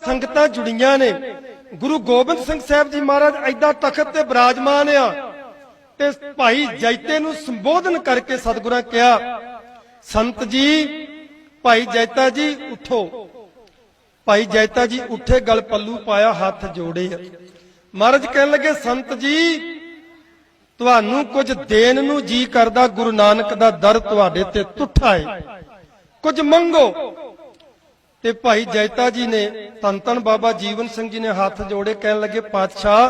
संगतां जुड़ियां ने। गुरु गोबिंद सिंह साहब जी महाराज ऐदा तखत ते विराजमान आ ते भाई जैते नूं संबोधन करके सतगुरां कहा, संत जी भाई जैता जी उठो। भाई जैता जी उठे, गल पल्लू पाया, हाथ जोड़े। महाराज कहन लगे, संत जी तुहानू कुछ देन नू जी करदा, गुरु नानक दा दर तुहाडे ते तुठा है, कुछ मंगो। ते भाई जैता जी ने धन धन बाबा जीवन सिंह जी ने हाथ जोड़े, कहन लगे, पातशाह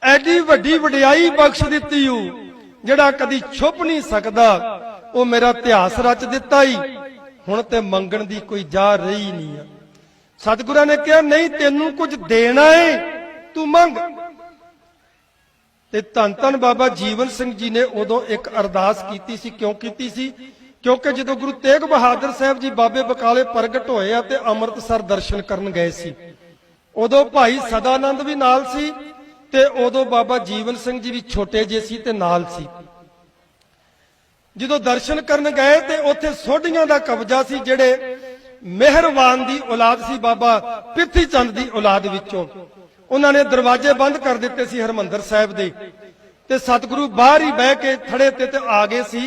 एडी वड्डी वडियाई बख्श दित्ती हूं, जिहड़ा कदी छुप नहीं सकदा, वो मेरा इतिहास रच दिता ही, हुण ते मंगण दी कोई जा रही नहीं है। सतगुरां ने कहा, नहीं तेनू कुछ देना है, तू मंग। ते धन धन बाबा जीवन सिंह जी ने उदों एक अरदास कीती सी। क्यों कीती सी? क्योंकि जदों गुरु तेग बहादुर साहब जी बाबे बकाले प्रगट होए आ ते अमृतसर दर्शन करन गए सी, उदों भाई सदानंद भी नाल सी ते उदों बाबा जीवन सिंह जी भी छोटे जे सी ते नाल सी। जदों दर्शन करन गए ते उत्थे सोढियां दा कब्जा सी, जेड़े मेहरबान दी औलाद सी, बाबा पिरथी चंद दी औलाद विचों। उन्होंने दरवाजे बंद कर दिते सी हरमंदर साहब दे, ते सतगुरु बाहर ही बह के थड़े ते आ गए सी।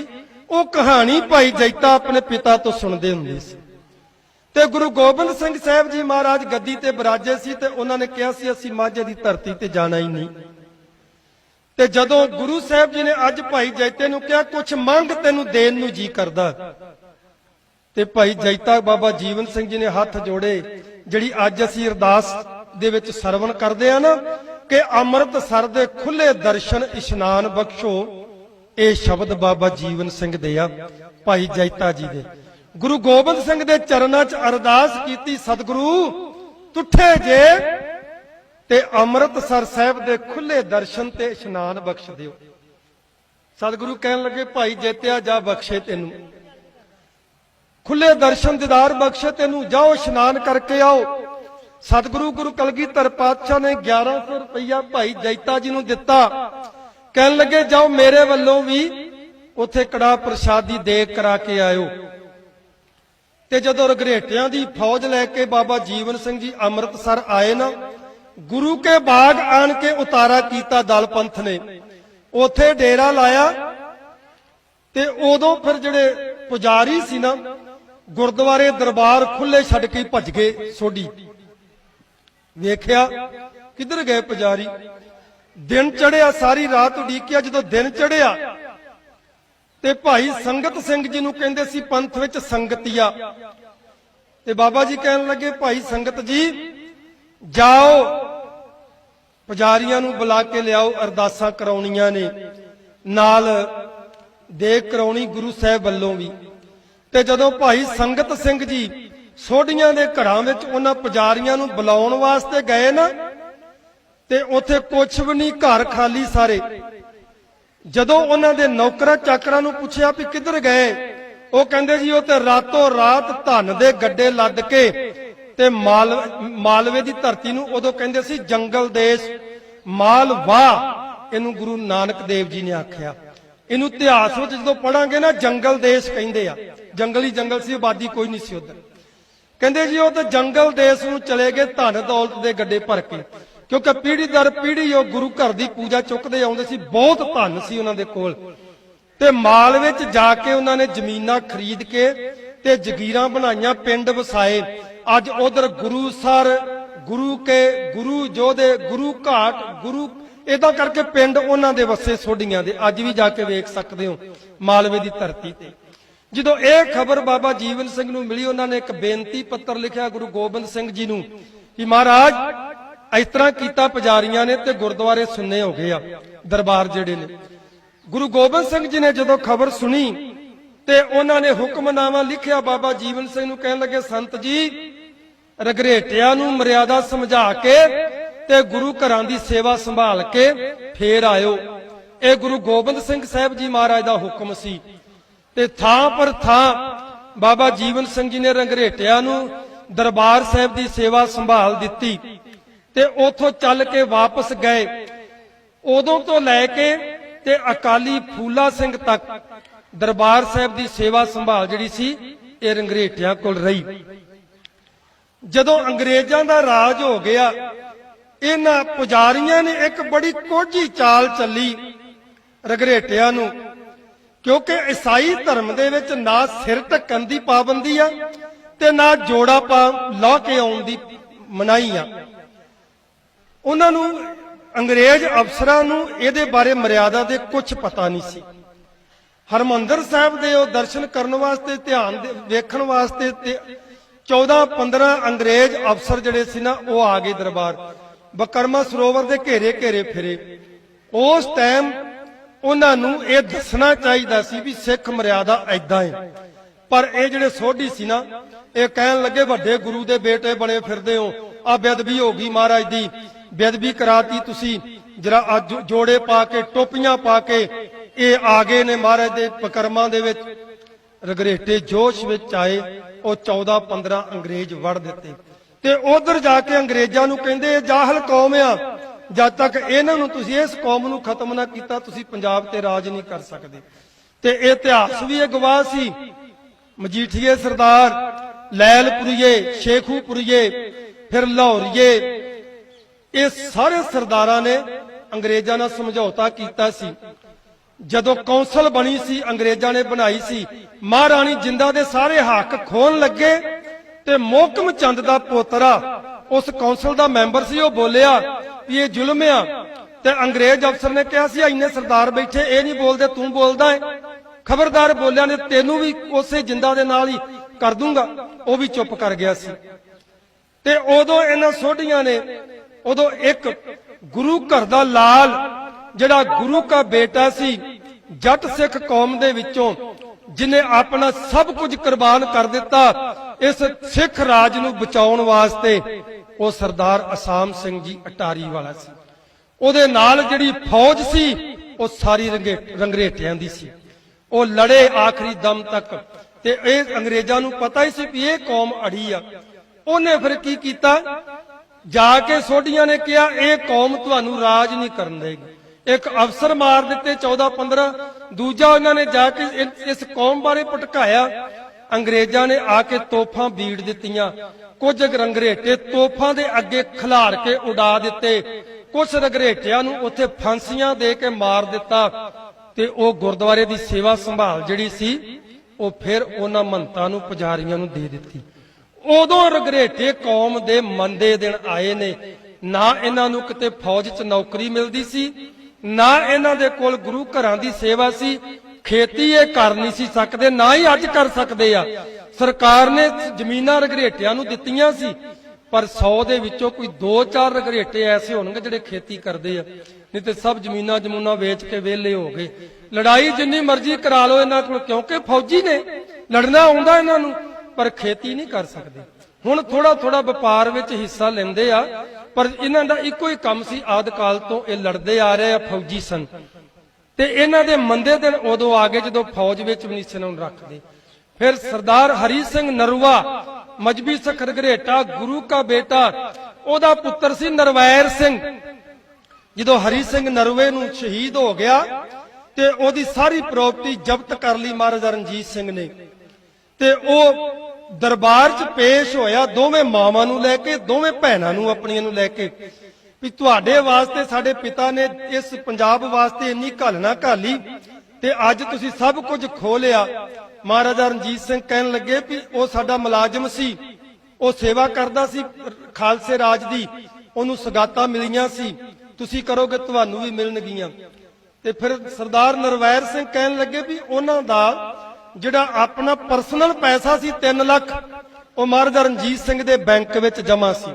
वो कहानी भाई जैता अपने पिता तो सुनते हुंदे सी। ते गुरु गोबिंद सिंह साहब जी महाराज गद्दी ते बराजे सी, ते उन्होंने कहा सी असीं माझे दी धरती ते जाना ही नहीं। ते जदों गुरु साहब जी ने अज भाई जैते नूं कहा, कुछ मंग तैनूं देण नूं जी करदा, ते भाई जैता बाबा जीवन सिंह जी ने हाथ जोड़े। जिहड़ी अज असीं अरदास दे विच सरवण करदे आ ना कि अमृतसर दे खुले दर्शन इशनान बख्शो, ये शब्द बाबा जीवन सिंह दे आ, भाई जैता जी दे। गुरु गोबिंद सिंह दे चरनां च अरदास कीती, सतगुरु तुठे जे ते अमृतसर साहब दे खुले दर्शन ते इशनान बख्श दिओ। सतगुरु कहन लगे, भाई जैतिया जा बख्शे तेनू, खुले दर्शन दीदार बख्शे तेनू, जाओ इशनान करके आओ। सतगुरु गुरु कलगीधर पातशाह ने 1100 रुपया भाई जैता जी नूं दिता। कहन लगे, जाओ मेरे वल्लों भी उथे कड़ा प्रसादी दे करा के आयो। ते जदों रघरेटियां दी फौज लैके बाबा जीवन सिंह जी अमृतसर आए ना, गुरु के बाग आन के उतारा कीता दल पंथ ने, उथे डेरा लाया। ते उदों फिर जिहड़े पुजारी सी ना, गुरुद्वारे दरबार खुले छड्ड के भज गए। सोडी वेख्या किधर गए पुजारी। दिन चढ़िया, सारी रात उड़ीकिया। जदों दिन चढ़िया ते भाई संगत सिंह जी नूं कहंदे सी पंथ विच संगतिया, ते बाबा जी कहन लगे, भाई संगत जी जाओ पुजारियां नूं बुला के लियाओ, अरदासां कराउणियां ने, नाल देग कराउणी गुरु साहब वल्लों भी। ते जदों भाई संगत सिंह जी सोढियां दे घरां विच उन्हां पुजारियां नूं बुलाउण वास्ते गए ना, ते उथे कुछ भी नहीं, घर खाली सारे। जदों उन्हां दे नौकरां चाकरां नूं पुछया भी किधर गए, वो कहंदे जी वो ते रातों रात धन दे गड्डे लद के ते मालवे दी धरती नूं, उदों कहंदे सी जंगल देश मालवा, इनू गुरु नानक देव जी ने आख्या। इनू इतिहास में जो पढ़ांगे ना, जंगल देश कहंदे आ, जंगल ही जंगल सी, आबादी कोई नहीं सी उधर। कहंदे जी वो तो जंगल देश नूं चले गए धन दौलत दे गड्डे भर के, क्योंकि पीढ़ी दर पीढ़ी वो गुरु घर की पूजा चुकते आउंदे सी, बहुत धन सी उन्हां दे कोल। ते मालवे च जाके उन्होंने जमीनां खरीद के ते जगीरां बनाईयां, पिंड वसाए। अज उधर गुरुसर, गुरु के गुरु जोधे, गुरु घाट, गुरु इदा करके पिंड उन्हां दे वसे सोढियां दे, अज भी जाके वेख सकते हो मालवे की धरती ते। जदों यह खबर बाबा जीवन सिंह नूं मिली, उन्होंने एक बेनती पत्र लिखिया गुरु गोबिंद सिंह जी नूं कि महाराज इस तरह कीता पुजारियां ने ते गुरुद्वारे सुन्ने हो गए आ, दरबार जिहड़े ने। गुरु गोबिंद सिंह जी ने जदों खबर सुनी ते उन्होंने हुक्मनामा लिखिया बाबा जीवन सिंह नूं, कहन लगे, संत जी रघरेटिया नूं मर्यादा समझा के ते गुरु घरां दी सेवा संभाल के फेर आयो। ये गुरु गोबिंद सिंह साहब जी महाराज दा हुक्म सी। ते थां पर थां बाबा जीवन सिंह जी ने रघरेटिया नूं दरबार साहब दी सेवा संभाल दिती ते उथों चल के वापस गए। उदों तो लैके ते अकाली फूला सिंह तक दरबार साहब दी सेवा संभाल जिहड़ी सी, ये रघरेटिया कोल रही। ਜਦੋਂ ਅੰਗਰੇਜ਼ਾਂ ਦਾ ਰਾਜ ਹੋ ਗਿਆ, ਇਹਨਾਂ ਪੁਜਾਰੀਆਂ ਨੇ ਇੱਕ ਬੜੀ ਕੋਝੀ ਚਾਲ ਚੱਲੀ ਰਗਰੇਟਿਆਂ ਨੂੰ, ਕਿਉਂਕਿ ਈਸਾਈ ਧਰਮ ਦੇ ਵਿੱਚ ਨਾ ਸਿਰ ਢੱਕਣ ਦੀ ਪਾਬੰਦੀ ਆ ਤੇ ਨਾ ਜੋੜਾ ਲਾ ਕੇ ਆਉਣ ਦੀ ਮਨਾਹੀ ਆ। ਉਹਨਾਂ ਨੂੰ ਅੰਗਰੇਜ਼ ਅਫਸਰਾਂ ਨੂੰ ਇਹਦੇ ਬਾਰੇ ਮਰਿਆਦਾ ਦੇ ਕੁਝ ਪਤਾ ਨਹੀਂ ਸੀ। ਹਰਮੰਦਰ ਸਾਹਿਬ ਦੇ ਉਹ ਦਰਸ਼ਨ ਕਰਨ ਵਾਸਤੇ, ਧਿਆਨ ਵੇਖਣ ਵਾਸਤੇ ਤੇ 14-15 ਅੰਗਰੇਜ਼ ਅਫਸਰ ਜਿਹੜੇ ਸੀ ਨਾ, ਉਹ ਆ ਗਏ ਦਰਬਾਰ। ਬਕਰਮਾ ਸਰੋਵਰ ਦੇ ਘੇਰੇ ਘੇਰੇ ਫਿਰੇ। ਉਸ ਟਾਈਮ ਉਹਨਾਂ ਨੂੰ ਇਹ ਦੱਸਣਾ ਚਾਹੀਦਾ ਸੀ ਵੀ ਸਿੱਖ ਮਰਿਆਦਾ ਐਦਾਂ ਹੈ, ਪਰ ਇਹ ਜਿਹੜੇ ਸੋਢੀ ਸੀ ਨਾ, ਇਹ ਕਹਿਣ ਲੱਗੇ ਵੱਡੇ ਗੁਰੂ ਦੇ ਬੇਟੇ ਬਣੇ ਫਿਰਦੇ ਹੋ, ਆ ਬੇਅਦਬੀ ਹੋ ਗਈ, ਮਹਾਰਾਜ ਦੀ ਬੇਅਦਬੀ ਕਰਾਤੀ ਤੁਸੀਂ, ਜਰਾ ਜੋੜੇ ਪਾ ਕੇ ਟੋਪੀਆਂ ਪਾ ਕੇ ਇਹ ਆ ਗਏ ਨੇ ਮਹਾਰਾਜ ਦੇ ਬਕਰਮਾਂ ਦੇ ਵਿੱਚ। ਰਗਰੇਟੇ ਜੋਸ਼ ਵਿੱਚ ਆਏ, ਉਹ 14-15 ਅੰਗਰੇਜ਼ ਵੜ ਦਿੱਤੇ ਤੇ ਉਧਰ ਜਾ ਕੇ ਅੰਗਰੇਜ਼ਾਂ ਨੂੰ ਕਹਿੰਦੇ ਇਹ ਜਾਹਲ ਕੌਮ ਆ, ਜਦ ਤੱਕ ਇਹਨਾਂ ਨੂੰ ਤੁਸੀਂ ਇਸ ਕੌਮ ਨੂੰ ਖਤਮ ਨਾ ਕੀਤਾ ਤੁਸੀਂ ਪੰਜਾਬ ਤੇ ਰਾਜ ਨਹੀਂ ਕਰ ਸਕਦੇ। ਤੇ ਇਹ ਇਤਿਹਾਸ ਵੀ ਇਹ ਗਵਾਹ ਸੀ। ਮਜੀਠੀਏ ਸਰਦਾਰ, ਲੈਲਪੁਰੀਏ, ਸ਼ੇਖੂਪੁਰੀਏ, ਫਿਰ ਲਾਹੌਰੀਏ, ਇਹ ਸਾਰੇ ਸਰਦਾਰਾਂ ਨੇ ਅੰਗਰੇਜ਼ਾਂ ਨਾਲ ਸਮਝੌਤਾ ਕੀਤਾ ਸੀ। ਜਦੋਂ ਕੌਂਸਲ ਬਣੀ ਸੀ, ਅੰਗਰੇਜ਼ਾਂ ਨੇ ਬਣਾਈ ਸੀ, ਮਹਾਰਾਣੀ ਜਿੰਦਾਂ ਦੇ ਸਾਰੇ ਹੱਕ ਖੋਣ ਲੱਗੇ ਤੇ ਮੋਹਕਮ ਚੰਦ ਦਾ ਪੋਤਰਾ ਉਸ ਕੌਂਸਲ ਦਾ ਮੈਂਬਰ ਸੀ, ਉਹ ਬੋਲਿਆ ਵੀ ਇਹ ਜ਼ੁਲਮ ਆ, ਤੇ ਅੰਗਰੇਜ਼ ਅਫਸਰ ਨੇ ਕਿਹਾ ਸੀ ਇੰਨੇ ਸਰਦਾਰ ਬੈਠੇ, ਇਹ ਨਹੀਂ ਬੋਲਦੇ, ਤੂੰ ਬੋਲਦਾ ਹੈ, ਖਬਰਦਾਰ ਬੋਲਿਆ ਨੇ ਤੈਨੂੰ ਵੀ ਉਸੇ ਜਿੰਦਾਂ ਦੇ ਨਾਲ ਹੀ ਕਰ ਦੂੰਗਾ। ਉਹ ਵੀ ਚੁੱਪ ਕਰ ਗਿਆ ਸੀ। ਤੇ ਉਦੋਂ ਇਹਨਾਂ ਸੋਢੀਆਂ ਨੇ, ਉਦੋਂ ਇੱਕ ਗੁਰੂ ਘਰ ਦਾ ਲਾਲ ਜਿਹੜਾ ਗੁਰੂ ਦਾ ਬੇਟਾ ਸੀ, ਜੱਟ ਸਿੱਖ ਕੌਮ ਦੇ ਵਿੱਚੋਂ, ਜਿਨੇ ਆਪਣਾ ਸਭ ਕੁਝ ਕੁਰਬਾਨ ਕਰ ਦਿੱਤਾ ਇਸ ਸਿੱਖ ਰਾਜ ਨੂੰ ਬਚਾਉਣ ਵਾਸਤੇ, ਉਹ ਸਰਦਾਰ ਅਸਾਮ ਸਿੰਘ ਜੀ ਅਟਾਰੀ ਵਾਲਾ ਸੀ। ਉਹਦੇ ਨਾਲ ਜਿਹੜੀ ਫੌਜ ਸੀ ਉਹ ਸਾਰੀ ਰੰਗਰੇਟਿਆਂ ਦੀ ਸੀ। ਉਹ ਲੜੇ ਆਖਰੀ ਦਮ ਤੱਕ ਤੇ ਇਹ ਅੰਗਰੇਜ਼ਾਂ ਨੂੰ ਪਤਾ ਹੀ ਸੀ ਵੀ ਇਹ ਕੌਮ ਅੜੀ ਆ। ਉਹਨੇ ਫਿਰ ਕੀ ਕੀਤਾ, ਜਾ ਕੇ ਸੋਢੀਆਂ ਨੇ ਕਿਹਾ ਇਹ ਕੌਮ ਤੁਹਾਨੂੰ ਰਾਜ ਨਹੀਂ ਕਰਨ ਦੇਗੀ। ਇੱਕ ਅਫਸਰ ਮਾਰ ਦਿੱਤੇ 14-15, ਦੂਜਾ ਉਹਨਾਂ ਨੇ ਜਾ ਕੇ ਇਸ ਕੌਮ ਬਾਰੇ ਭਟਕਾਇਆ। ਅੰਗਰੇਜ਼ਾਂ ਨੇ ਆ ਕੇ ਤੋਪਾਂ ਬੀੜ ਦਿੱਤੀਆਂ, ਕੁਝ ਰੰਗਰੇਟੇ ਤੋਪਾਂ ਦੇ ਅੱਗੇ ਖਿਲਾਰ ਕੇ ਉਡਾ ਦਿੱਤੇ, ਕੁਝ ਰੰਗਰੇਟਿਆਂ ਨੂੰ ਉੱਥੇ ਫਾਂਸੀਆਂ ਦੇ ਕੇ ਮਾਰ ਦਿੱਤਾ ਤੇ ਉਹ ਗੁਰਦੁਆਰੇ ਦੀ ਸੇਵਾ ਸੰਭਾਲ ਜਿਹੜੀ ਸੀ ਉਹ ਫਿਰ ਉਹਨਾਂ ਮਹੰਤਾਂ ਨੂੰ, ਪੁਜਾਰੀਆਂ ਨੂੰ ਦੇ ਦਿੱਤੀ। ਉਦੋਂ ਰੰਗਰੇਟੇ ਕੌਮ ਦੇ ਮੰਦੇ ਦਿਨ ਆਏ ਨੇ। ਨਾ ਇਹਨਾਂ ਨੂੰ ਕਿਤੇ ਫੌਜ 'ਚ ਨੌਕਰੀ ਮਿਲਦੀ ਸੀ, ਨਾ ਇਹਨਾਂ ਦੇ ਕੋਲ ਗੁਰੂ ਘਰਾਂ ਦੀ ਸੇਵਾ ਸੀ, ਖੇਤੀ ਇਹ ਕਰ ਨਹੀਂ ਸੀ ਸਕਦੇ, ਨਾ ਹੀ ਅੱਜ ਕਰ ਸਕਦੇ ਆ। ਸਰਕਾਰ ਨੇ ਜ਼ਮੀਨਾਂ ਰੰਗਰੇਟਿਆਂ ਨੂੰ ਦਿੱਤੀਆਂ ਸੀ, ਪਰ 100 ਦੇ ਵਿੱਚੋਂ ਕੋਈ 2-4 ਰੰਗਰੇਟੇ ਐਸੇ ਹੋਣਗੇ ਜਿਹੜੇ ਖੇਤੀ ਕਰਦੇ ਆ, ਨਹੀਂ ਤੇ ਸਭ ਜ਼ਮੀਨਾਂ ਜਮੂਨਾਂ ਵੇਚ ਕੇ ਵਿਹਲੇ ਹੋ ਗਏ। ਲੜਾਈ ਜਿੰਨੀ ਮਰਜ਼ੀ ਕਰਾ ਲਓ ਇਹਨਾਂ ਕੋਲ, ਕਿਉਂਕਿ ਫੌਜੀ ਨੇ, ਲੜਨਾ ਆਉਂਦਾ ਇਹਨਾਂ ਨੂੰ, ਪਰ ਖੇਤੀ ਨਹੀਂ ਕਰ ਸਕਦੇ। ਹੁਣ ਥੋੜਾ ਵਪਾਰ ਵਿੱਚ ਹਿੱਸਾ ਲੈਂਦੇ ਆ, ਪਰ ਇਹਨਾਂ ਦਾ ਇੱਕੋ ਹੀ ਕੰਮ ਸੀ, ਆਦਿ ਕਾਲ ਤੋਂ ਇਹ ਲੜਦੇ ਆ ਰਹੇ ਆ, ਫੌਜੀ ਸਨ। ਤੇ ਇਹਨਾਂ ਦੇ ਮੰਦੇ ਦਿਨ ਉਦੋਂ ਆ ਗਏ ਜਦੋਂ ਫੌਜ ਵਿੱਚ ਵੀ ਨਹੀਂ ਸੀ ਇਹਨਾਂ ਨੂੰ ਰੱਖਦੇ। ਫਿਰ ਸਰਦਾਰ ਹਰੀ ਸਿੰਘ ਨਰਵਾ, ਮਜਬੀ ਸਿੱਖ ਰੰਗਰੇਟਾ, ਗੁਰੂ ਦਾ ਬੇਟਾ, ਉਹਦਾ ਪੁੱਤਰ ਸੀ ਨਰਵੈਰ ਸਿੰਘ। ਜਦੋਂ ਹਰੀ ਸਿੰਘ ਨਰਵੇ ਨੂੰ ਸ਼ਹੀਦ ਹੋ ਗਿਆ ਤੇ ਉਹਦੀ ਸਾਰੀ ਪ੍ਰਾਪਰਟੀ ਜ਼ਬਤ ਕਰ ਲਈ ਮਹਾਰਾਜਾ ਰਣਜੀਤ ਸਿੰਘ ਨੇ, ਤੇ ਉਹ ਦਰਬਾਰ 'ਚ ਪੇਸ਼ ਹੋਇਆ ਦੋਵੇਂ ਮਾਵਾਂ ਨੂੰ ਲੈ ਕੇ, ਦੋਵੇਂ ਭੈਣਾਂ ਨੂੰ ਆਪਣੀਆਂ ਨੂੰ ਲੈ ਕੇ, ਵੀ ਤੁਹਾਡੇ ਵਾਸਤੇ ਸਾਡੇ ਪਿਤਾ ਨੇ ਇਸ ਪੰਜਾਬ ਵਾਸਤੇ ਇੰਨੀ ਘਾਲਣਾ ਘਾਲੀ ਤੇ ਅੱਜ ਤੁਸੀਂ ਸਭ ਕੁਝ ਖੋ ਲਿਆ। ਮਹਾਰਾਜਾ ਰਣਜੀਤ ਸਿੰਘ ਕਹਿਣ ਲੱਗੇ ਵੀ ਉਹ ਸਾਡਾ ਮੁਲਾਜ਼ਮ ਸੀ, ਉਹ ਸੇਵਾ ਕਰਦਾ ਸੀ ਖਾਲਸੇ ਰਾਜ ਦੀ, ਉਹਨੂੰ ਸਗਾਤਾਂ ਮਿਲੀਆਂ ਸੀ, ਤੁਸੀਂ ਕਰੋਗੇ ਤੁਹਾਨੂੰ ਵੀ ਮਿਲਣਗੀਆਂ। ਤੇ ਫਿਰ ਸਰਦਾਰ ਨਰਵੈਰ ਸਿੰਘ ਕਹਿਣ ਲੱਗੇ ਵੀ ਉਹਨਾਂ ਦਾ ਜਿਹੜਾ ਆਪਣਾ ਪਰਸਨਲ ਪੈਸਾ ਸੀ 3 ਲੱਖ, ਉਹ ਮਹਾਰਾਜਾ ਰਣਜੀਤ ਸਿੰਘ ਦੇ ਬੈਂਕ ਵਿੱਚ ਜਮਾ ਸੀ,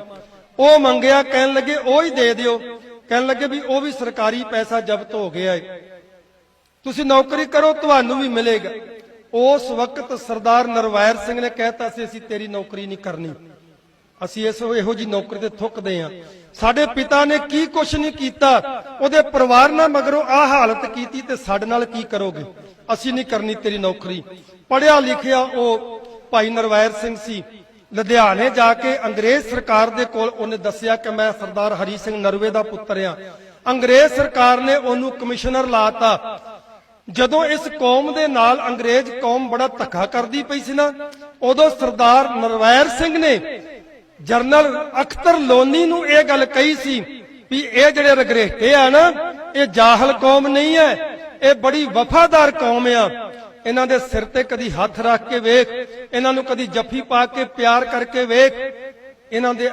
ਉਹ ਮੰਗਿਆ। ਕਹਿਣ ਲੱਗੇ ਉਹ ਹੀ ਦੇ ਦਿਓ। ਕਹਿਣ ਲੱਗੇ ਵੀ ਉਹ ਵੀ ਸਰਕਾਰੀ ਪੈਸਾ ਜ਼ਬਤ ਹੋ ਗਿਆ ਹੈ, ਤੁਸੀਂ ਨੌਕਰੀ ਕਰੋ ਤੁਹਾਨੂੰ ਵੀ ਮਿਲੇਗਾ। ਉਸ ਵਕਤ ਸਰਦਾਰ ਨਰਵੈਰ ਸਿੰਘ ਨੇ ਕਹਿਤਾ ਸੀ ਅਸੀਂ ਤੇਰੀ ਨੌਕਰੀ ਨਹੀਂ ਕਰਨੀ, ਅਸੀਂ ਇਹੋ ਜੀ ਨੌਕਰੀ ਤੇ ਥੁੱਕਦੇ ਆ। ਸਾਡੇ ਪਿਤਾ ਨੇ ਕੀ ਕੁਛ ਨਹੀਂ ਕੀਤਾ, ਉਹਦੇ ਪਰਿਵਾਰ ਨਾਲ ਮਗਰੋਂ ਆਹ ਹਾਲਤ ਕੀਤੀ ਤੇ ਸਾਡੇ ਨਾਲ ਕੀ ਕਰੋਗੇ, ਅਸੀਂ ਨਹੀਂ ਕਰਨੀ ਤੇਰੀ ਨੌਕਰੀ। ਪੜਿਆ ਲਿਖਿਆ ਉਹ ਭਾਈ ਨਰਵੈਰ ਸਿੰਘ ਸੀ। ਲੁਧਿਆਣੇ ਜਾ ਕੇ ਅੰਗਰੇਜ਼ ਸਰਕਾਰ ਦੇ ਕੋਲ ਉਹਨੇ ਦੱਸਿਆ ਕਿ ਮੈਂ ਸਰਦਾਰ ਹਰੀ ਸਿੰਘ ਨਰਵੇ ਦਾ ਪੁੱਤਰ ਆ। ਅੰਗਰੇਜ਼ ਸਰਕਾਰ ਨੇ ਉਹਨੂੰ ਕਮਿਸ਼ਨਰ ਲਾਤਾ। ਜਦੋਂ ਇਸ ਕੌਮ ਦੇ ਨਾਲ ਅੰਗਰੇਜ਼ ਕੌਮ ਬੜਾ ਧੱਕਾ ਕਰਦੀ ਪਈ ਸੀ ਨਾ, ਉਦੋਂ ਸਰਦਾਰ ਨਰਵੈਰ ਸਿੰਘ ਨੇ ਜਰਨਲ ਅਖਤਰ ਲੋਨੀ ਨੂੰ ਇਹ ਗੱਲ ਕਹੀ ਸੀ ਵੀ ਇਹ ਜਿਹੜੇ ਰਗਰੇਟੇ ਆ ਨਾ, ਇਹ ਜਾਹਲ ਕੌਮ ਨਹੀਂ ਹੈ, ਇਹ ਬੜੀ ਵਫਾਦਾਰ ਕੌਮ ਆ। ਇਹਨਾਂ ਦੇ ਸਿਰ ਤੇ ਕਦੀ ਹੱਥ ਰੱਖ ਕੇ ਵੇਖ, ਇਹਨਾਂ ਨੂੰ ਕਦੀ ਜੱਫੀ ਪਾ ਕੇ ਪਿਆਰ ਕਰਕੇ ਵੇਖ, ਇਹਨਾਂ ਦੇ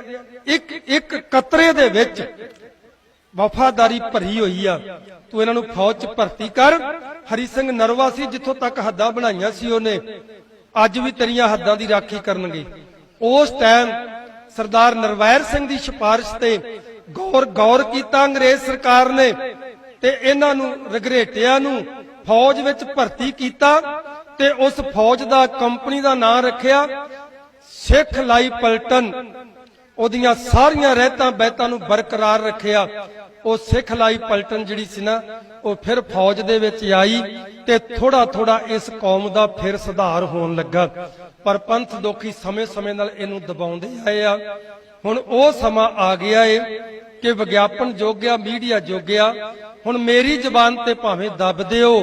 ਇੱਕ ਇੱਕ ਕਤਰੇ ਦੇ ਵਿੱਚ ਵਫਾਦਾਰੀ ਭਰੀ ਹੋਈ ਆ। ਤੂੰ ਇਹਨਾਂ ਨੂੰ ਫੌਜ 'ਚ ਭਰਤੀ ਕਰ। ਹਰੀ ਸਿੰਘ ਨਰਵਾ ਸੀ, ਜਿੱਥੋਂ ਤੱਕ ਹੱਦਾਂ ਬਣਾਈਆਂ ਸੀ ਉਹਨੇ, ਅੱਜ ਵੀ ਤੇਰੀਆਂ ਹੱਦਾਂ ਦੀ ਰਾਖੀ ਕਰਨਗੇ। ਉਸ ਟਾਈਮ ਸਰਦਾਰ ਨਰਵੈਰ ਸਿੰਘ ਦੀ ਸਿਫਾਰਿਸ਼ ਤੇ ਗੌਰ ਕੀਤਾ ਅੰਗਰੇਜ਼ ਸਰਕਾਰ ਨੇ, ਤੇ ਇਹਨਾਂ ਨੂੰ ਰਗਰੇਟਿਆਂ ਨੂੰ ਫੌਜ ਵਿੱਚ ਭਰਤੀ ਕੀਤਾ, ਤੇ ਉਸ ਫੌਜ ਦਾ ਕੰਪਨੀ ਦਾ ਨਾਂ ਰੱਖਿਆ ਸਿੱਖ ਲਾਈ ਪਲਟਨ। ਉਹਦੀਆਂ ਸਾਰੀਆਂ ਰਹਿਤਾਂ ਬਹਿਤਾਂ ਨੂੰ ਬਰਕਰਾਰ ਰੱਖਿਆ। ਉਹ ਸਿੱਖ ਲਾਈ ਪਲਟਨ ਜਿਹੜੀ ਸੀ ਨਾ, ਉਹ ਫਿਰ ਫੌਜ ਦੇ ਵਿੱਚ ਆਈ, ਤੇ ਥੋੜਾ ਥੋੜਾ ਇਸ ਕੌਮ ਦਾ ਫਿਰ ਸੁਧਾਰ ਹੋਣ ਲੱਗਾ। ਪਰ ਪੰਥ ਦੋਖੀ ਸਮੇਂ ਨਾਲ ਇਹਨੂੰ ਦਬਾਉਂਦੇ ਆਏ ਆ। ਹੁਣ ਉਹ ਸਮਾਂ ਆ ਗਿਆ ਏ ਕਿ ਵਿਗਿਆਪਨ ਜੋਗਿਆ, ਮੀਡੀਆ ਜੋਗਿਆ। ਹੁਣ ਮੇਰੀ ਜ਼ਬਾਨ ਤੇ ਭਾਵੇਂ ਦੱਬ ਦਿਓ,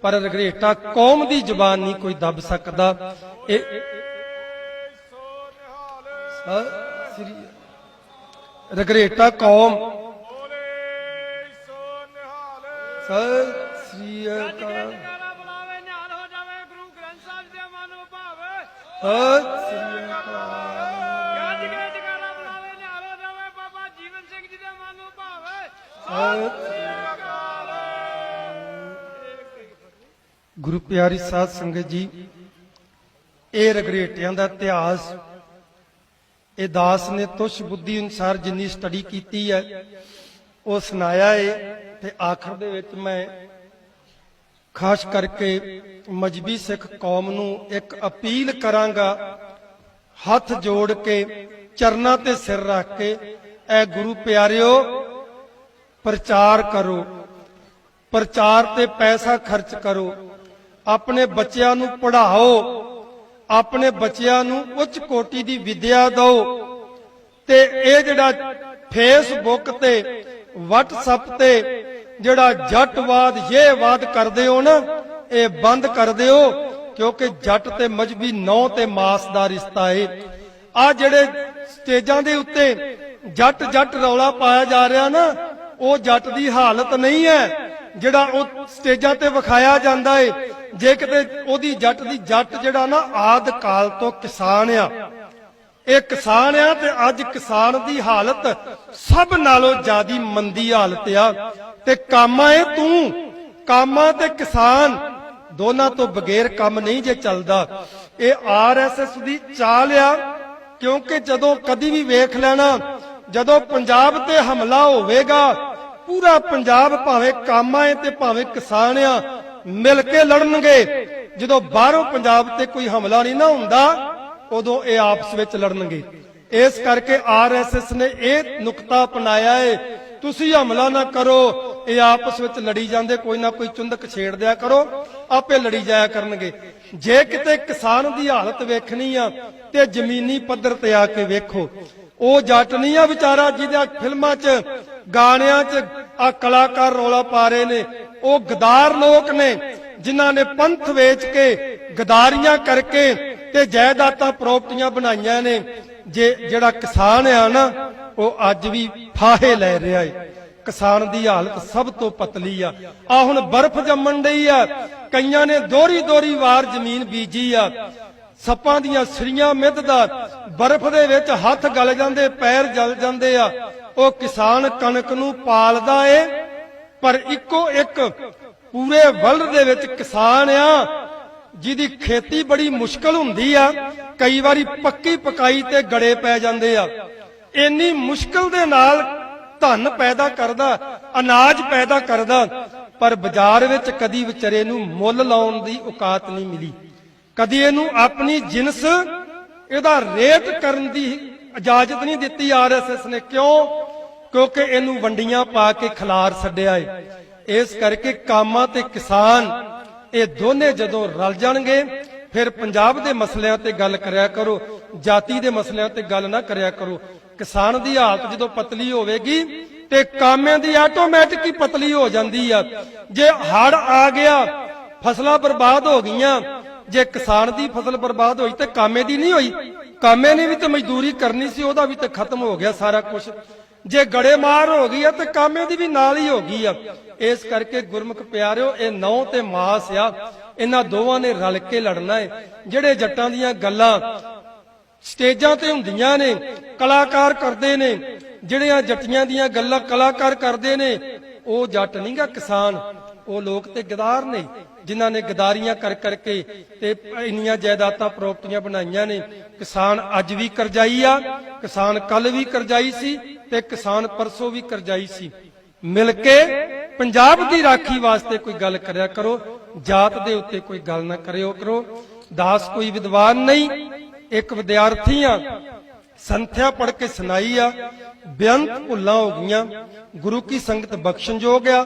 ਪਰ ਰਗਰੇਟਾ ਕੌਮ ਦੀ ਜ਼ਬਾਨ ਨਹੀਂ ਕੋਈ ਦੱਬ ਸਕਦਾ। ਰਗਰੇਟਾ ਕੌਮ ਸਤਿ ਸ੍ਰੀ ਅਕਾਲ, ਸਤਿ ਸ੍ਰੀ ਅਕਾਲ। ਗੁਰੂ ਪਿਆਰੀ ਸਾਧ ਸੰਗਤ ਜੀ, ਇਹ ਰਗਰੇਟਿਆਂ ਦਾ ਇਤਿਹਾਸ ਇਹ ਦਾਸ ਨੇ ਤੁਸ਼ ਬੁੱਧੀ ਅਨੁਸਾਰ ਜਿੰਨੀ ਸਟੱਡੀ ਕੀਤੀ ਹੈ ਉਹ ਸੁਣਾਇਆ ਏ। ਤੇ ਆਖਰ ਦੇ ਵਿੱਚ ਮੈਂ ਖਾਸ ਕਰਕੇ ਮਜਬੀ ਸਿੱਖ ਕੌਮ ਨੂੰ ਇੱਕ ਅਪੀਲ ਕਰਾਂਗਾ, ਹੱਥ ਜੋੜ ਕੇ ਚਰਨਾਂ ਤੇ ਸਿਰ ਰੱਖ ਕੇ, ਐ ਗੁਰੂ ਪਿਆਰਿਓ ਪ੍ਰਚਾਰ ਕਰੋ, ਪ੍ਰਚਾਰ ਤੇ ਪੈਸਾ ਖਰਚ ਕਰੋ, ਆਪਣੇ ਬੱਚਿਆਂ ਨੂੰ ਪੜ੍ਹਾਓ, ਆਪਣੇ ਬੱਚਿਆਂ ਨੂੰ ਉੱਚ ਕੋਟੀ ਦੀ ਵਿਦਿਆ ਦਿਓ। ਤੇ ਇਹ ਜਿਹੜਾ ਫੇਸਬੁੱਕ ਤੇ WhatsApp ਤੇ ਜਿਹੜਾ ਜੱਟਵਾਦ ਯੇਵਾਦ ਕਰਦੇ ਹੋ ਨਾ, ਇਹ ਬੰਦ ਕਰ ਦਿਓ, ਕਿਉਂਕਿ ਜੱਟ ਤੇ ਮਜਬੀ ਨੌ ਤੇ ਮਾਸ ਦਾ ਰਿਸ਼ਤਾ ਏ। ਆ ਜਿਹੜੇ ਸਟੇਜਾਂ ਦੇ ਉੱਤੇ ਜੱਟ ਜੱਟ ਰੌਲਾ ਪਾਇਆ ਜਾ ਰਿਹਾ ਨਾ, ਉਹ ਜੱਟ ਦੀ ਹਾਲਤ ਨਹੀਂ ਹੈ ਜਿਹੜਾ ਉਹ ਸਟੇਜਾਂ ਤੇ ਵਿਖਾਇਆ ਜਾਂਦਾ ਏ। ਜੇ ਕਿਤੇ ਉਹਦੀ ਜੱਟ ਦੀ ਜੱਟ ਜਿਹੜਾ ਨਾ ਆਦ ਕਾਲ ਤੋਂ ਕਿਸਾਨ ਆ, ਇਹ ਕਿਸਾਨ ਆ, ਤੇ ਅੱਜ ਕਿਸਾਨ ਦੀ ਹਾਲਤ ਸਭ ਨਾਲੋਂ ਜ਼ਿਆਦੀ ਮੰਦੀ ਹਾਲਤ ਆ। ਤੇ ਕਾਮਾ ਏ ਤੂੰ, ਕਾਮਾ ਤੇ ਕਿਸਾਨ ਦੋਨਾਂ ਤੋਂ ਬਗੈਰ ਕੰਮ ਨਹੀਂ ਜੇ ਚੱਲਦਾ। ਇਹ RSS ਦੀ ਚਾਲ ਆ, ਕਿਉਂਕਿ ਜਦੋਂ ਕਦੀ ਵੀ ਵੇਖ ਲੈਣਾ, ਜਦੋਂ ਪੰਜਾਬ ਤੇ ਹਮਲਾ ਹੋਵੇਗਾ, ਪੂਰਾ ਪੰਜਾਬ ਭਾਵੇਂ ਕਾਮਾ ਏ ਤੇ ਭਾਵੇਂ ਕਿਸਾਨ ਆ, ਮਿਲ ਕੇ ਲੜਨਗੇ। ਜਦੋਂ ਬਾਹਰੋਂ ਪੰਜਾਬ ਤੇ ਕੋਈ ਹਮਲਾ ਨਹੀਂ ਨਾ ਹੁੰਦਾ, ਉਦੋਂ ਇਹ ਆਪਸ ਵਿੱਚ ਲੜਨਗੇ। ਇਸ ਕਰਕੇ RSS ਨੇ ਇਹ ਨੁਕਤਾ ਅਪਣਾਇਆ ਏ, ਤੁਸੀਂ ਹਮਲਾ ਨਾ ਕਰੋ, ਇਹ ਆਪਸ ਵਿੱਚ ਲੜੀ ਜਾਂਦੇ, ਕੋਈ ਨਾ ਕੋਈ ਚੁੰਦਕ ਛੇੜ ਦਿਆ ਕਰੋ, ਆਪੇ ਲੜੀ ਜਾਇਆ ਕਰਨਗੇ। ਜੇ ਕਿਤੇ ਕਿਸਾਨ ਦੀ ਹਾਲਤ ਵੇਖਣੀ ਆ ਤੇ ਜ਼ਮੀਨੀ ਪੱਧਰ ਤੇ ਆ ਕੇ ਵੇਖੋ। ਉਹ ਜੱਟ ਨਹੀਂ ਆ ਵਿਚਾਰਾ ਜਿਹਦੇ ਫਿਲਮਾਂ 'ਚ ਗਾਣਿਆਂ 'ਚ ਆ ਕਲਾਕਾਰ ਰੌਲਾ ਪਾ ਰਹੇ ਨੇ, ਉਹ ਗਦਾਰ ਲੋਕ ਨੇ ਜਿਨ੍ਹਾਂ ਨੇ ਪੰਥ ਵੇਚ ਕੇ, ਗਦਾਰੀਆਂ ਕਰਕੇ ਤੇ ਜਾਇਦਾਦਾਂ ਪ੍ਰਾਪਰਟੀਆਂ ਬਣਾਈਆਂ ਨੇ। ਜਿਹੜਾ ਕਿਸਾਨ ਆ ਨਾ, ਉਹ ਅੱਜ ਵੀ ਫਾਹੇ ਲੈ ਰਿਹਾ ਏ। ਕਿਸਾਨ ਦੀ ਹਾਲਤ ਸਭ ਤੋਂ ਪਤਲੀ ਆ। ਆ ਹੁਣ ਬਰਫ਼ ਜੰਮਣ ਡਈ ਆ, ਕਈਆਂ ਨੇ ਦੋਹਰੀ ਵਾਰ ਜ਼ਮੀਨ ਬੀਜੀ ਆ, ਸੱਪਾਂ ਦੀਆਂ ਸਰੀਆਂ ਮਿੱਧਦਾ, ਬਰਫ਼ ਦੇ ਵਿੱਚ ਹੱਥ ਗਲ ਜਾਂਦੇ, ਪੈਰ ਜਲ ਜਾਂਦੇ ਆ। ਉਹ ਕਿਸਾਨ ਕਣਕ ਨੂੰ ਪਾਲਦਾ ਏ, ਪਰ ਇੱਕੋ ਇੱਕ ਪੂਰੇ ਵਰਲਡ ਦੇ ਵਿੱਚ ਕਿਸਾਨ ਆ ਜਿਹਦੀ ਖੇਤੀ ਬੜੀ ਮੁਸ਼ਕਲ ਹੁੰਦੀ ਆ। ਕਈ ਵਾਰੀ ਪੱਕੀ ਪਕਾਈ ਤੇ ਗੜੇ ਪੈ ਜਾਂਦੇ ਆ। ਇੰਨੀ ਮੁਸ਼ਕਲ ਦੇ ਨਾਲ ਧਨ ਪੈਦਾ ਕਰਦਾ, ਅਨਾਜ ਪੈਦਾ ਕਰਦਾ, ਪਰ ਬਾਜ਼ਾਰ ਵਿੱਚ ਕਦੀ ਵਿਚਾਰੇ ਨੂੰ ਮੁੱਲ ਲਾਉਣ ਦੀ ਔਕਾਤ ਨਹੀਂ ਮਿਲੀ। ਕਦੀ ਇਹਨੂੰ ਆਪਣੀ ਜਿਨਸ, ਇਹਦਾ ਰੇਟ ਕਰਨ ਦੀ ਇਜਾਜ਼ਤ ਨਹੀਂ ਦਿੱਤੀ RSS ਨੇ। ਕਿਉਂ? ਕਿਉਂਕਿ ਇਹਨੂੰ ਵੰਡੀਆਂ ਪਾ ਕੇ ਖਿਲਾਰ ਛੱਡਿਆ ਏ। ਇਸ ਕਰਕੇ ਕਾਮਾ ਤੇ ਕਿਸਾਨ ਇਹ ਦੋਨੇ ਜਦੋਂ ਰਲ ਜਾਣਗੇ, ਫਿਰ ਪੰਜਾਬ ਦੇ ਮਸਲਿਆਂ ਤੇ ਗੱਲ ਕਰਿਆ ਕਰੋ, ਜਾਤੀ ਦੇ ਮਸਲਿਆਂ ਤੇ ਗੱਲ ਨਾ ਕਰਿਆ ਕਰੋ। ਕਿਸਾਨ ਦੀ ਹਾਲਤ ਜਦੋਂ ਪਤਲੀ ਹੋਵੇਗੀ ਤੇ ਕਾਮਿਆਂ ਦੀ ਆਟੋਮੈਟਿਕ ਹੀ ਪਤਲੀ ਹੋ ਜਾਂਦੀ ਆ। ਜੇ ਹੜ ਆ ਗਿਆ, ਫਸਲਾਂ ਬਰਬਾਦ ਹੋ ਗਈਆਂ, ਜੇ ਕਿਸਾਨ ਦੀ ਫਸਲ ਬਰਬਾਦ ਹੋਈ ਤੇ ਕਾਮੇ ਦੀ ਨਹੀਂ ਹੋਈ। ਕਾਮੇ ਨੇ ਵੀ ਤੇ ਮਜ਼ਦੂਰੀ ਕਰਨੀ ਸੀ, ਉਹਦਾ ਵੀ ਤੇ ਖਤਮ ਹੋ ਗਿਆ ਸਾਰਾ ਕੁਝ। ਜੇ ਗੜੇਮਾਰ ਹੋ ਗਈ ਆ ਤੇ ਕਾਮੇ ਦੀ ਵੀ ਨਾਲ ਹੀ ਹੋ ਗਈ ਆ। ਇਸ ਕਰਕੇ ਗੁਰਮੁਖ ਪਿਆਰਿਓ, ਇਹ ਨਹੁੰ ਤੇ ਮਾਸ ਆ, ਇਹਨਾਂ ਦੋਵਾਂ ਨੇ ਰਲ ਕੇ ਲੜਨਾ ਹੈ। ਜਿਹੜੇ ਜੱਟਾਂ ਦੀਆਂ ਗੱਲਾਂ ਸਟੇਜਾਂ ਤੇ ਹੁੰਦੀਆਂ ਨੇ, ਕਲਾਕਾਰ ਕਰਦੇ ਨੇ, ਜਿਹੜੀਆਂ ਜੱਟੀਆਂ ਦੀਆਂ ਗੱਲਾਂ ਕਲਾਕਾਰ ਕਰਦੇ ਨੇ, ਉਹ ਜੱਟ ਨਹੀਂਗਾ ਕਿਸਾਨ, ਉਹ ਲੋਕ ਤੇ ਗਦਾਰ ਨੇ, ਜਿਨ੍ਹਾਂ ਨੇ ਗਦਾਰੀਆਂ ਕਰ ਕਰਕੇ ਤੇ ਇੰਨੀਆਂ ਜਾਇਦਾਦਾਂ ਪ੍ਰਾਪਰਟੀਆਂ ਬਣਾਈਆਂ ਨੇ। ਕਿਸਾਨ ਅੱਜ ਵੀ ਕਰਜ਼ਾਈ ਆ, ਕਿਸਾਨ ਕੱਲ ਵੀ ਕਰਜ਼ਾਈ ਸੀ ਤੇ ਕਿਸਾਨ ਪਰਸੋਂ ਵੀ ਕਰਜ਼ਾਈ ਸੀ। ਮਿਲ ਕੇ ਪੰਜਾਬ ਦੀ ਰਾਖੀ ਵਾਸਤੇ ਕੋਈ ਗੱਲ ਕਰਿਆ ਕਰੋ, ਜਾਤ ਦੇ ਉੱਤੇ ਕੋਈ ਗੱਲ ਨਾ ਕਰਿਓ ਕਰੋ। ਦਾਸ ਕੋਈ ਵਿਦਵਾਨ ਨਹੀਂ, ਇੱਕ ਵਿਦਿਆਰਥੀ ਆ, ਸੰਥਿਆ ਪੜ੍ਹ ਕੇ ਸੁਣਾਈ ਆ। ਬੇਅੰਤ ਭੁੱਲਾਂ ਹੋ ਗਈਆਂ, ਗੁਰੂ ਕੀ ਸੰਗਤ ਬਖਸ਼ਣਯੋਗ ਆ,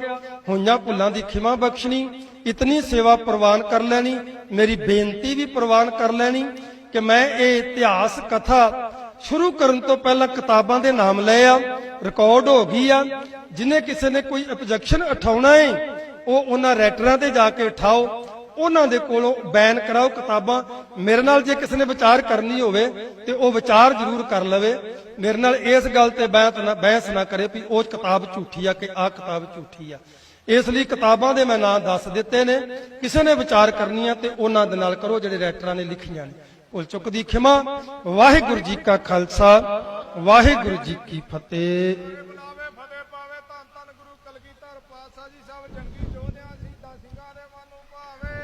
ਹੋਈਆਂ ਭੁੱਲਾਂ ਦੀ ਖਿਮਾ ਬਖਸ਼ਣੀ, ਇਤਨੀ ਸੇਵਾ ਪ੍ਰਵਾਨ ਕਰ ਲੈਣੀ। ਮੇਰੀ ਬੇਨਤੀ ਵੀ ਪ੍ਰਵਾਨ ਕਰ ਲੈਣੀ ਕਿ ਮੈਂ ਇਹ ਇਤਿਹਾਸ ਕਥਾ ਸ਼ੁਰੂ ਕਰਨ ਤੋਂ ਪਹਿਲਾਂ ਕਿਤਾਬਾਂ ਦੇ ਨਾਮ ਲਏ ਆ, ਰਿਕਾਰਡ ਹੋ ਗਈ ਆ। ਜਿਨੇ ਕਿਸੇ ਨੇ ਕੋਈ ਆਬਜੈਕਸ਼ਨ ਉਠਾਉਣਾ ਹੈ, ਉਹ ਉਹਨਾਂ ਰਾਈਟਰਾਂ ਤੇ ਜਾ ਕੇ ਉਠਾਓ, ਉਹਨਾਂ ਦੇ ਕੋਲੋਂ ਬੈਨ ਕਰਾਓ ਕਿਤਾਬਾਂ। ਮੇਰੇ ਨਾਲ ਜੇ ਕਿਸੇ ਨੇ ਵਿਚਾਰ ਕਰਨੀ ਹੋਵੇ ਤੇ ਉਹ ਵਿਚਾਰ ਜ਼ਰੂਰ ਕਰ ਲਵੇ, ਮੇਰੇ ਨਾਲ ਇਸ ਗੱਲ ਤੇ ਬਹਿਸ ਨਾ ਕਰੇ ਵੀ ਉਹ ਕਿਤਾਬ ਝੂਠੀ ਆ ਕਿ ਆਹ ਕਿਤਾਬ ਝੂਠੀ ਆ। ਇਸ ਲਈ ਕਿਤਾਬਾਂ ਦੇ ਮੈਂ ਨਾਂ ਦੱਸ ਦਿੱਤੇ ਨੇ, ਕਿਸੇ ਨੇ ਵਿਚਾਰ ਕਰਨੀ ਆ ਤੇ ਉਹਨਾਂ ਦੇ ਨਾਲ ਕਰੋ ਜਿਹੜੇ ਰਾਈਟਰਾਂ ਨੇ ਲਿਖੀਆਂ ਨੇ। ਭੁੱਲ ਚੁੱਕ ਦੀ ਖਿਮਾ। ਵਾਹਿਗੁਰੂ ਜੀ ਕਾ ਖਾਲਸਾ, ਵਾਹਿਗੁਰੂ ਜੀ ਕੀ ਫਤਿਹ। ਫਤਿਹ ਪਾਵੇ ਧੰਨ ਧੰਨ ਗੁਰੂ ਕਲਗੀਧਰ ਪਾਤਸ਼ਾਹ ਜੀ, ਸਭ ਜੰਗੀ ਯੋਧਿਆਂ ਸ਼ਹੀਦਾਂ ਸਿੰਘਾਂ ਦੇ ਮਨ ਨੂੰ ਭਾਵੇ।